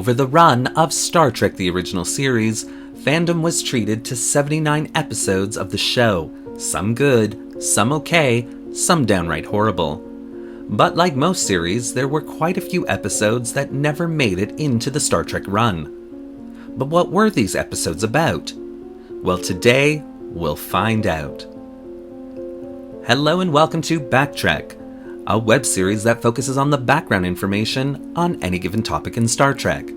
Over the run of Star Trek the Original Series, fandom was treated to 79 episodes of the show, some good, some okay, some downright horrible. But like most series, there were quite a few episodes that never made it into the Star Trek run. But what were these episodes about? Well, today, we'll find out. Hello and welcome to Backtrack, a web series that focuses on the background information on any given topic in Star Trek.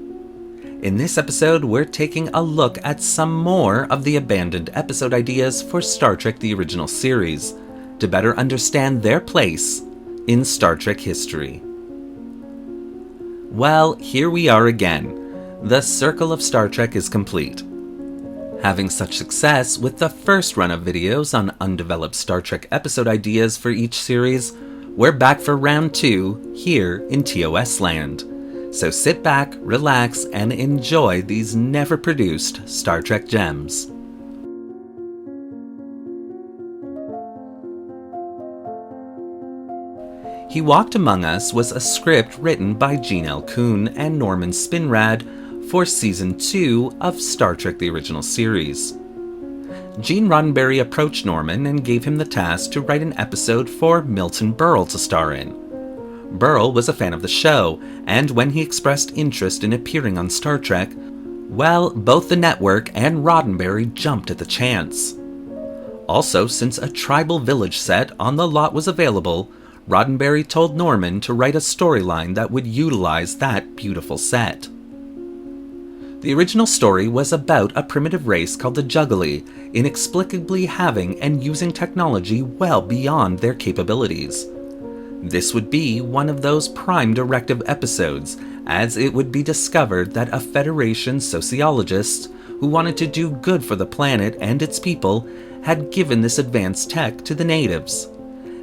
In this episode, we're taking a look at some more of the abandoned episode ideas for Star Trek the Original Series, to better understand their place in Star Trek history. Well, here we are again. The circle of Star Trek is complete. Having such success with the first run of videos on undeveloped Star Trek episode ideas for each series, we're back for round 2 here in TOS land. So sit back, relax, and enjoy these never-produced Star Trek gems. He Walked Among Us was a script written by Gene L. Coon and Norman Spinrad for Season 2 of Star Trek the Original Series. Gene Roddenberry approached Norman and gave him the task to write an episode for Milton Berle to star in. Berle was a fan of the show, and when he expressed interest in appearing on Star Trek, well, both the network and Roddenberry jumped at the chance. Also, since a tribal village set on the lot was available, Roddenberry told Norman to write a storyline that would utilize that beautiful set. The original story was about a primitive race called the Juggly, inexplicably having and using technology well beyond their capabilities. This would be one of those prime directive episodes, as it would be discovered that a Federation sociologist who wanted to do good for the planet and its people had given this advanced tech to the natives.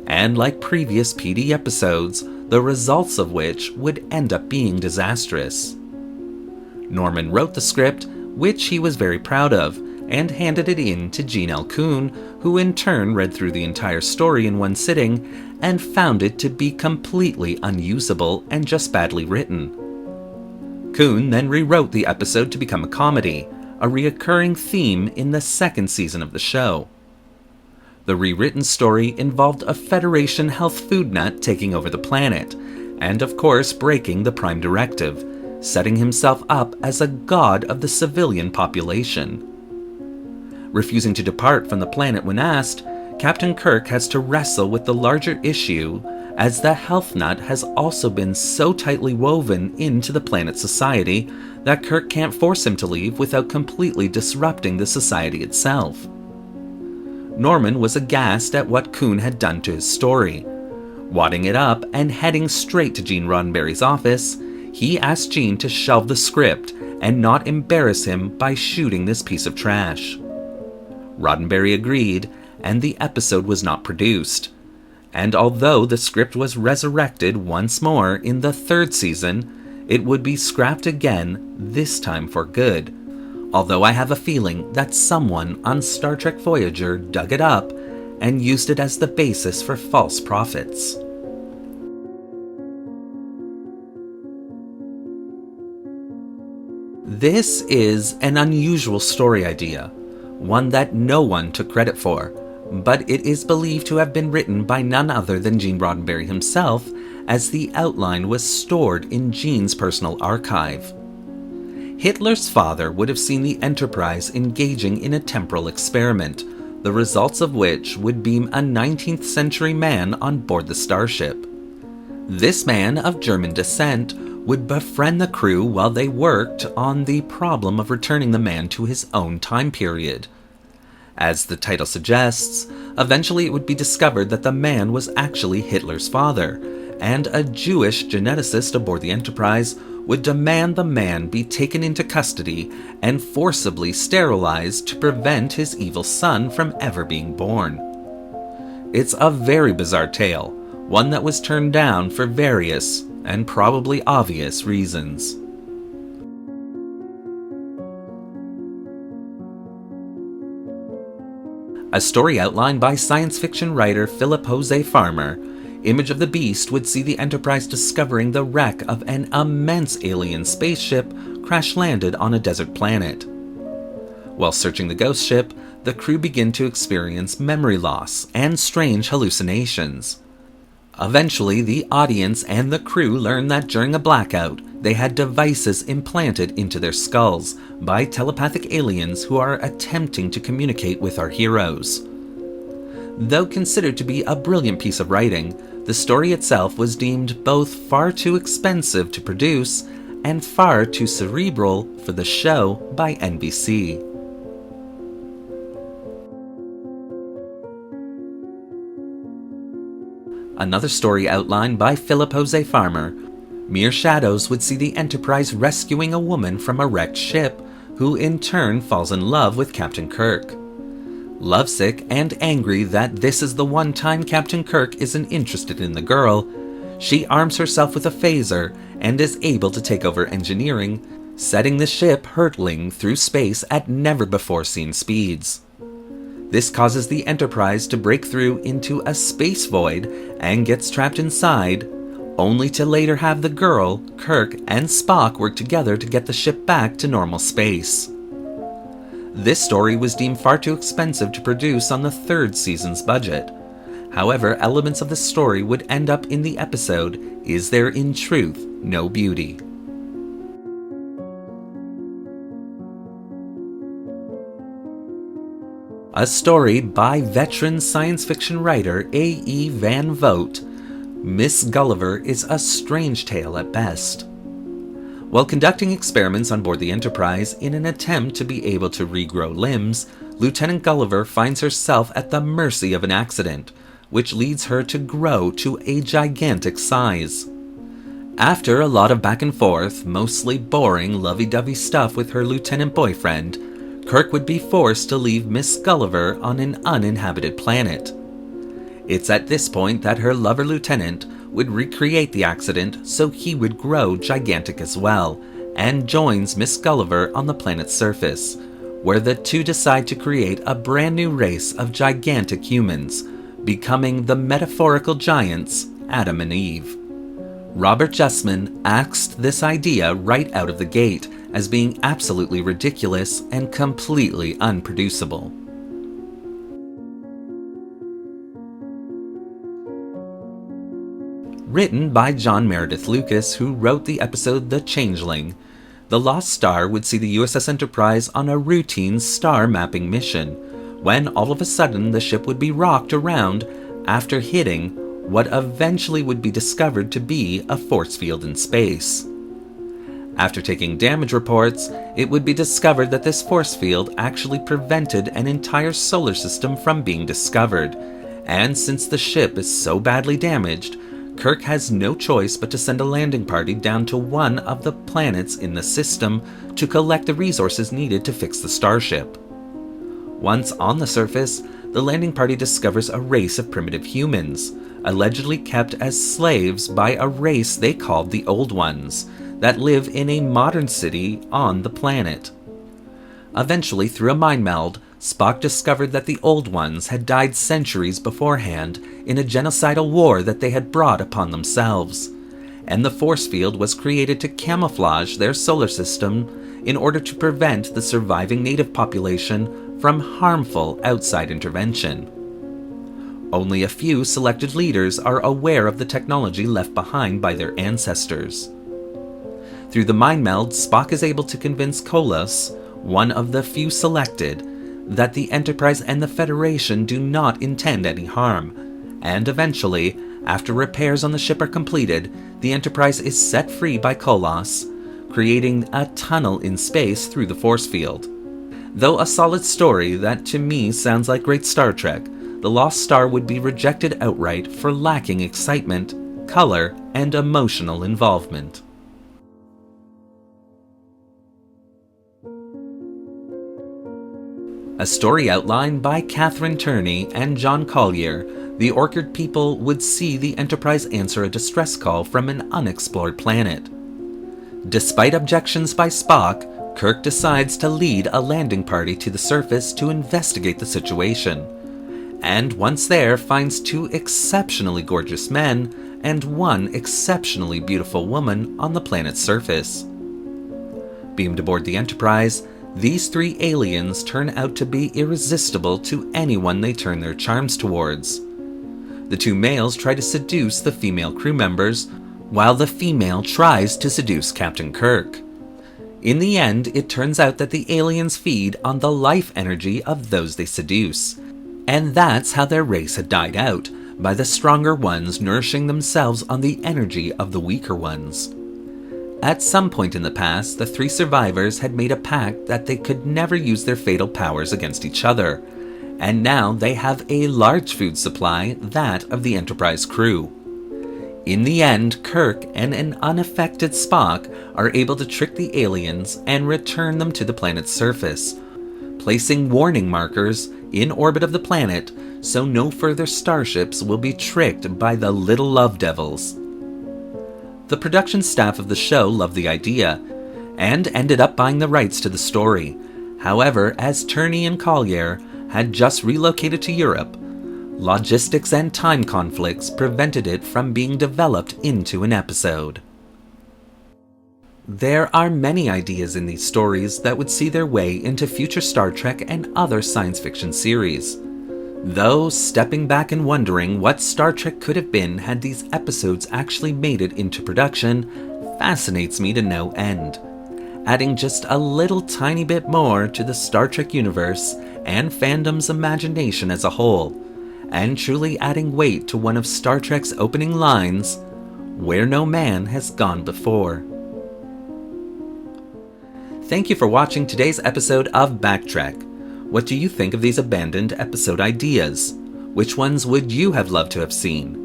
And like previous PD episodes, the results of which would end up being disastrous. Norman wrote the script, which he was very proud of, and handed it in to Gene L. Coon, who in turn read through the entire story in one sitting and found it to be completely unusable and just badly written. Coon then rewrote the episode to become a comedy, a reoccurring theme in the second season of the show. The rewritten story involved a Federation health food nut taking over the planet, and of course breaking the Prime Directive, setting himself up as a god of the civilian population. Refusing to depart from the planet when asked, Captain Kirk has to wrestle with the larger issue, as the health nut has also been so tightly woven into the planet's society that Kirk can't force him to leave without completely disrupting the society itself. Norman was aghast at what Coon had done to his story. Wadding it up and heading straight to Gene Roddenberry's office, he asked Gene to shelve the script and not embarrass him by shooting this piece of trash. Roddenberry agreed, and the episode was not produced. And although the script was resurrected once more in the third season, it would be scrapped again, this time for good. Although I have a feeling that someone on Star Trek Voyager dug it up and used it as the basis for false prophets. This is an unusual story idea, one that no one took credit for, but it is believed to have been written by none other than Gene Roddenberry himself, as the outline was stored in Gene's personal archive. Hitler's father would have seen the Enterprise engaging in a temporal experiment, the results of which would beam a 19th century man on board the starship. This man of German descent would befriend the crew while they worked on the problem of returning the man to his own time period. As the title suggests, eventually it would be discovered that the man was actually Hitler's father, and a Jewish geneticist aboard the Enterprise would demand the man be taken into custody and forcibly sterilized to prevent his evil son from ever being born. It's a very bizarre tale, one that was turned down for various and probably obvious reasons. A story outlined by science fiction writer Philip Jose Farmer, Image of the Beast would see the Enterprise discovering the wreck of an immense alien spaceship crash-landed on a desert planet. While searching the ghost ship, the crew begin to experience memory loss and strange hallucinations. Eventually, the audience and the crew learn that during a blackout, they had devices implanted into their skulls by telepathic aliens who are attempting to communicate with our heroes. Though considered to be a brilliant piece of writing, the story itself was deemed both far too expensive to produce and far too cerebral for the show by NBC. Another story outlined by Philip Jose Farmer, Mere Shadows would see the Enterprise rescuing a woman from a wrecked ship, who in turn falls in love with Captain Kirk. Lovesick and angry that this is the one time Captain Kirk isn't interested in the girl, she arms herself with a phaser and is able to take over engineering, setting the ship hurtling through space at never-before-seen speeds. This causes the Enterprise to break through into a space void and gets trapped inside, only to later have the girl, Kirk, and Spock work together to get the ship back to normal space. This story was deemed far too expensive to produce on the third season's budget. However, elements of the story would end up in the episode Is There in Truth No Beauty? A story by veteran science fiction writer A.E. Van Vogt, Miss Gulliver is a strange tale at best. While conducting experiments on board the Enterprise in an attempt to be able to regrow limbs, Lieutenant Gulliver finds herself at the mercy of an accident, which leads her to grow to a gigantic size. After a lot of back and forth, mostly boring lovey-dovey stuff with her lieutenant boyfriend, Kirk would be forced to leave Miss Gulliver on an uninhabited planet. It's at this point that her lover lieutenant would recreate the accident so he would grow gigantic as well, and joins Miss Gulliver on the planet's surface, where the two decide to create a brand new race of gigantic humans, becoming the metaphorical giants Adam and Eve. Robert Justman axed this idea right out of the gate as being absolutely ridiculous and completely unproducible. Written by John Meredith Lucas, who wrote the episode The Changeling, the Lost Star would see the USS Enterprise on a routine star mapping mission, when all of a sudden the ship would be rocked around after hitting what eventually would be discovered to be a force field in space. After taking damage reports, it would be discovered that this force field actually prevented an entire solar system from being discovered, and since the ship is so badly damaged, Kirk has no choice but to send a landing party down to one of the planets in the system to collect the resources needed to fix the starship. Once on the surface, the landing party discovers a race of primitive humans, allegedly kept as slaves by a race they called the Old Ones, that live in a modern city on the planet. Eventually, through a mind meld, Spock discovered that the Old Ones had died centuries beforehand in a genocidal war that they had brought upon themselves, and the force field was created to camouflage their solar system in order to prevent the surviving native population from harmful outside intervention. Only a few selected leaders are aware of the technology left behind by their ancestors. Through the mind meld, Spock is able to convince Kolos, one of the few selected, that the Enterprise and the Federation do not intend any harm, and eventually, after repairs on the ship are completed, the Enterprise is set free by Kolos, creating a tunnel in space through the force field. Though a solid story that to me sounds like great Star Trek, The Lost Star would be rejected outright for lacking excitement, color, and emotional involvement. A story outlined by Catherine Turney and John Collier, the Orchid people would see the Enterprise answer a distress call from an unexplored planet. Despite objections by Spock, Kirk decides to lead a landing party to the surface to investigate the situation. and once there finds 2 exceptionally gorgeous men and 1 exceptionally beautiful woman on the planet's surface. Beamed aboard the Enterprise, these 3 aliens turn out to be irresistible to anyone they turn their charms towards. The 2 males try to seduce the female crew members, while the female tries to seduce Captain Kirk. In the end, it turns out that the aliens feed on the life energy of those they seduce, and that's how their race had died out, by the stronger ones nourishing themselves on the energy of the weaker ones. At some point in the past, the 3 survivors had made a pact that they could never use their fatal powers against each other, and now they have a large food supply, that of the Enterprise crew. In the end, Kirk and an unaffected Spock are able to trick the aliens and return them to the planet's surface, placing warning markers in orbit of the planet so no further starships will be tricked by the little love devils. The production staff of the show loved the idea, and ended up buying the rights to the story. However, as Turney and Collier had just relocated to Europe, logistics and time conflicts prevented it from being developed into an episode. There are many ideas in these stories that would see their way into future Star Trek and other science fiction series. Though, stepping back and wondering what Star Trek could have been had these episodes actually made it into production fascinates me to no end, adding just a little tiny bit more to the Star Trek universe and fandom's imagination as a whole, and truly adding weight to one of Star Trek's opening lines, "Where no man has gone before." Thank you for watching today's episode of Backtrack. What do you think of these abandoned episode ideas? Which ones would you have loved to have seen?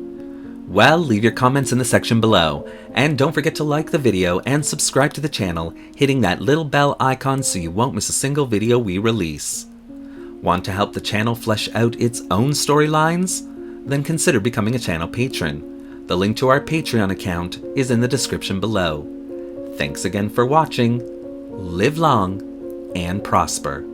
Well, leave your comments in the section below, and don't forget to like the video and subscribe to the channel, hitting that little bell icon so you won't miss a single video we release. Want to help the channel flesh out its own storylines? Then consider becoming a channel patron. The link to our Patreon account is in the description below. Thanks again for watching. Live long and prosper.